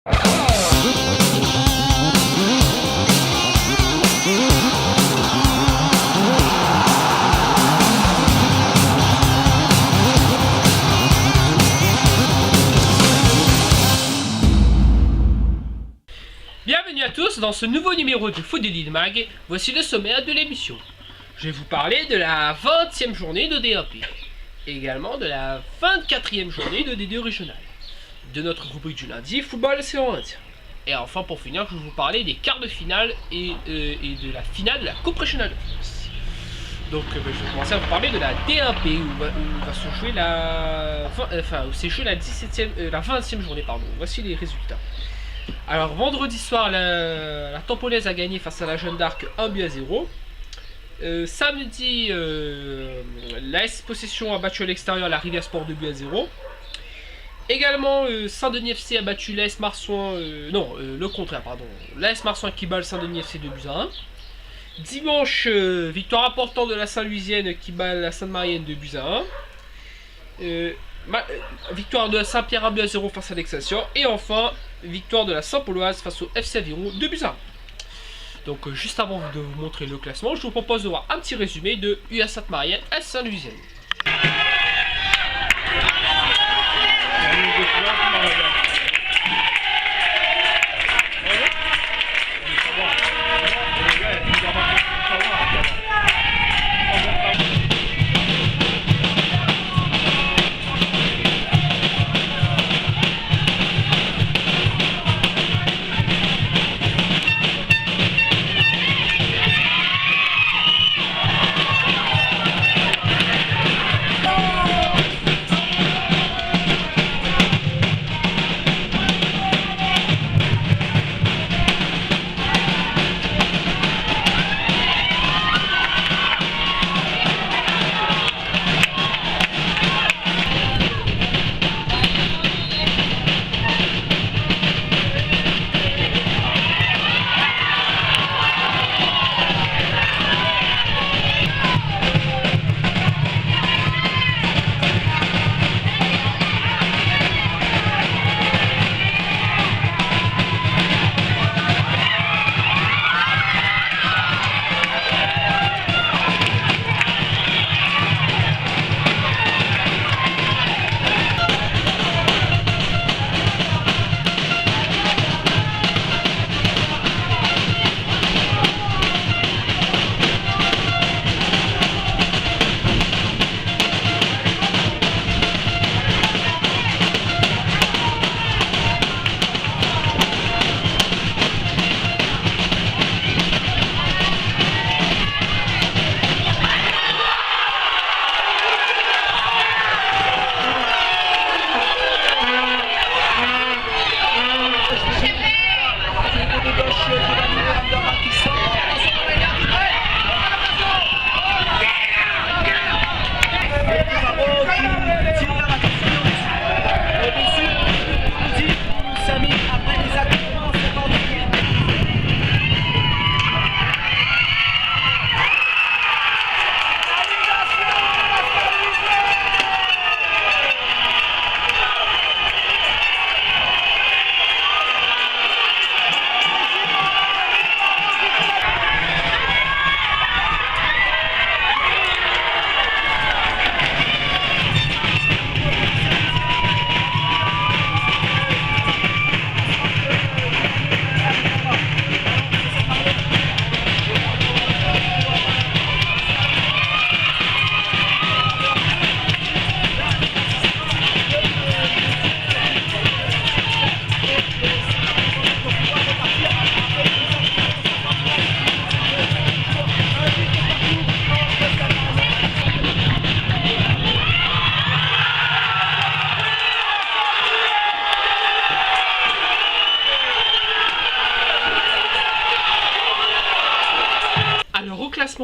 Bienvenue à tous dans ce nouveau numéro de Foot Elite Mag. Voici le sommaire de l'émission. Je vais vous parler de la 20e journée de DAP, également de la 24e journée de D2 régional, de notre rubrique du lundi, football séance 1. Et enfin, pour finir, je vais vous parler des quarts de finale et de la finale de la Coupe régionale de France. Donc, je vais commencer à vous parler de la DAP où va se jouer où s'est joué la 20e journée, pardon. Voici les résultats. Alors vendredi soir, la Tampolaise a gagné face à la Jeanne d'Arc 1-0. Samedi, l'AS Possession a battu à l'extérieur la Rivière Sport 2-0. Également, Saint-Denis FC a battu l'AS Marsouin, le contraire, pardon. L'AS Marsouin qui bat le Saint-Denis FC 2-1. Dimanche, victoire importante de la Saint-Louisienne qui bat la Sainte-Marienne 2-1. Victoire de la Saint-Pierre 1-0 face à l'Excelsior. Et enfin, victoire de la Saint-Pauloise face au FC Aviron 2-1. Donc juste avant de vous montrer le classement, je vous propose de voir un petit résumé de US Sainte-Marienne à Saint-Louisienne.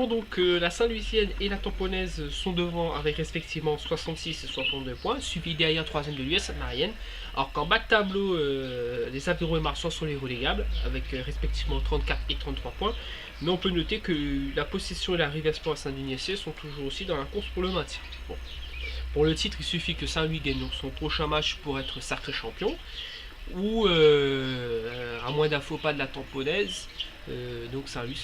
Donc la Saint-Louisienne et la Tamponaise sont devant avec respectivement 66 et 62 points, suivi derrière 3ème de l'US Sainte-Marienne, alors qu'en bas de tableau les Avirons et Marsouin sont les relégables avec respectivement 34 et 33 points, mais on peut noter que la Possession et la Rivière Sport à Saint-Denis FC sont toujours aussi dans la course pour le maintien. Bon. Pour le titre, il suffit que Saint-Louis gagne son prochain match pour être sacré champion, ou à moins d'un faux pas de la tamponnaise. Donc Saint-Louis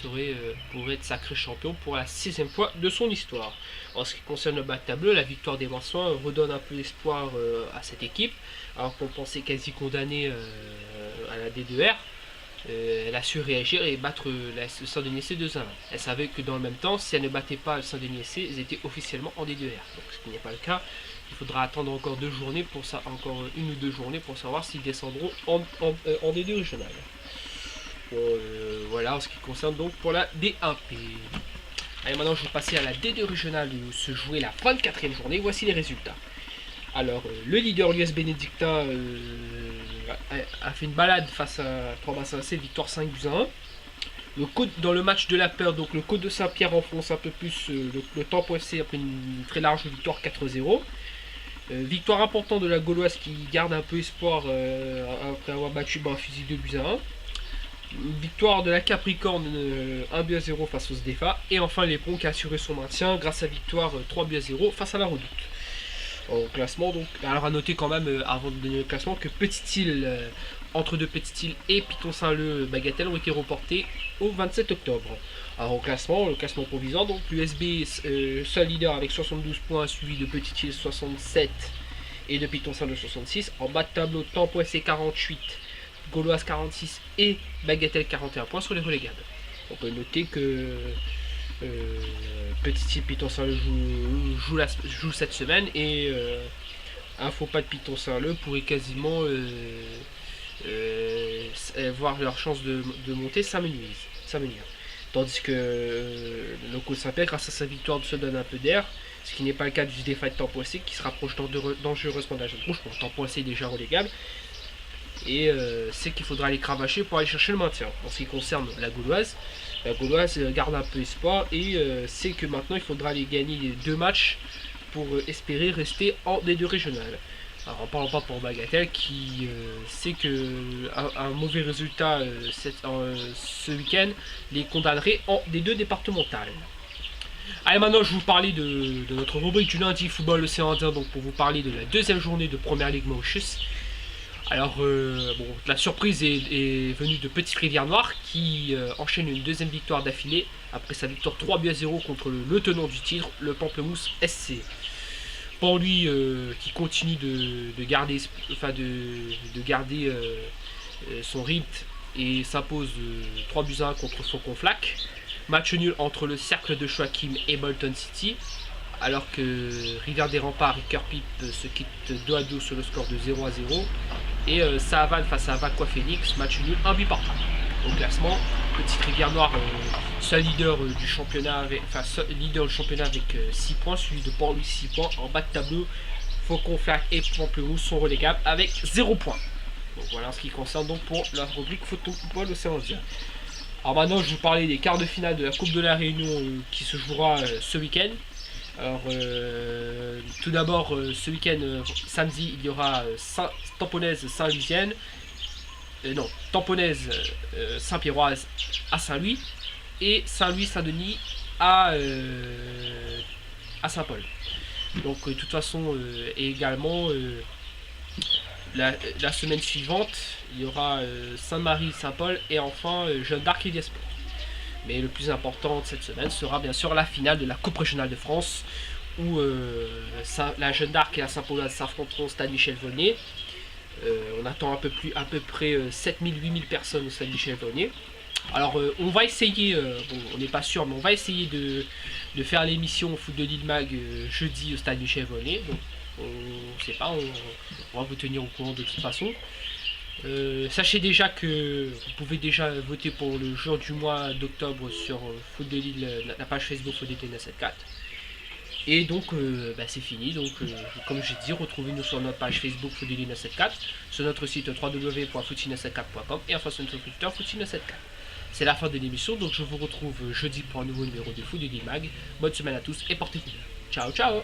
pourrait être sacré champion pour la 6e fois de son histoire. En ce qui concerne le bas de tableau, la victoire des Vincent redonne un peu d'espoir à cette équipe, alors qu'on pensait quasi condamnée à la D2R. Elle a su réagir et battre le Saint-Denis-SC 2-1. Elle savait que dans le même temps, si elle ne battait pas le Saint-Denis-SC, ils étaient officiellement en D2R. Donc ce qui n'est pas le cas. Il faudra attendre encore 2 journées pour ça, encore 1 ou 2 journées pour savoir s'ils descendront en D2 régional. Bon, voilà en ce qui concerne donc pour la D1P. Allez, maintenant je vais passer à la D2 régionale où se jouait la 24e journée. Voici les résultats. Alors, le leader l'US Bénédictin a fait une balade face à 3-7, victoire 5-1. Dans le match de la peur, donc le Côte de Saint-Pierre enfonce un peu plus le Tempo FC après une très large victoire 4-0. Victoire importante de la Gauloise qui garde un peu espoir après avoir battu Fusil 2-1. Victoire de la Capricorne 1-0 face aux SDFA. Et enfin l'Éperon qui a assuré son maintien grâce à victoire 3-0 face à la Redoute. Au classement, donc, alors à noter quand même avant de donner le classement que Petite-Île, entre deux Petite-Île et Piton-Saint-Leu Bagatelle ont été reportés au 27 octobre. Alors au classement, le classement provisoire, donc l'USB seul leader avec 72 points, suivi de Petite-Île 67 et de Piton-Saint-Leu 66. En bas de tableau, Tempo SC 48, Gauloise 46 et Bagatelle 41 points sur les relégables. On peut noter que Petite-Île Piton-Saint-Leu joue cette semaine et un faux pas de Piton-Saint-Leu pourrait quasiment voir leur chance de monter s'amenuire. Tandis que le Côte Saint-Pierre, grâce à sa victoire, se donne un peu d'air, ce qui n'est pas le cas du défaut de Tempo SC qui se rapproche dangereusement de la jaune rouge. Pour Tempo SC est déjà relégable et c'est qu'il faudra aller cravacher pour aller chercher le maintien. En ce qui concerne la Gauloise garde un peu espoir et sait que maintenant il faudra aller gagner 2 matchs pour espérer rester en D2 régional. Alors en parlant pas pour Bagatelle qui sait que un mauvais résultat ce week-end les condamnerait en D2 départemental. Allez, maintenant je vais vous parler de notre rubrique du lundi football océan Indien, donc pour vous parler de la 2e journée de Première Ligue Mauritius. Alors, la surprise est venue de Petite Rivière Noire qui enchaîne une 2e victoire d'affilée après sa victoire 3-0 contre le tenant du titre, le Pamplemousse SC. Pour lui, qui continue de garder son rythme et s'impose 3-1 contre Faucon Flac. Match nul entre le Cercle de Joachim et Bolton City. Alors que Rivière des Remparts et Cœur-Pipe se quittent 2-2 sur le score de 0-0. Et Sahavan face à Vaqua Phoenix, match nul, 1 but partout. Au classement, Petite Rivière Noire, seul leader du championnat avec 6 points, suivi de Port-Louis 6 points. En bas de tableau, Faucon Flac et Pamplemousse sont relégables avec 0 points. Donc voilà ce qui concerne donc pour la rubrique football océan Indien. Alors maintenant, je vais vous parler des quarts de finale de la Coupe de la Réunion qui se jouera ce week-end. Alors, tout d'abord, ce week-end, samedi, il y aura Tamponnaise Saint-Lusienne, Tamponnaise Saint-Pierroise à Saint-Louis et Saint-Louis Saint-Denis à Saint-Paul. Donc, de toute façon, également, la semaine suivante, il y aura Sainte-Marie Saint-Paul et enfin Jeanne d'Arc et Diaspora. Mais le plus important de cette semaine sera bien sûr la finale de la Coupe régionale de France où la Jeanne d'Arc et la Saint-Paul s'affronteront au stade Michel-Vonnier. On attend à peu près 7000-8000 personnes au stade Michel-Vonnier. Alors on va essayer, on n'est pas sûr, mais on va essayer de faire l'émission au foot de Lille Mag jeudi au stade Michel-Vonnier. Donc on ne sait pas, on va vous tenir au courant de toute façon. Sachez déjà que vous pouvez déjà voter pour le jour du mois d'octobre sur Foot de Lille, la page Facebook Foot de Lille 974. Et donc c'est fini, donc comme j'ai dit, retrouvez-nous sur notre page Facebook Foot de Lille 974, sur notre site www.foot974.com et enfin sur notre Twitter Foot974. C'est la fin de l'émission, donc je vous retrouve jeudi pour un nouveau numéro de Foot de Lille Mag. Bonne semaine à tous et portez-vous bien. Ciao ciao.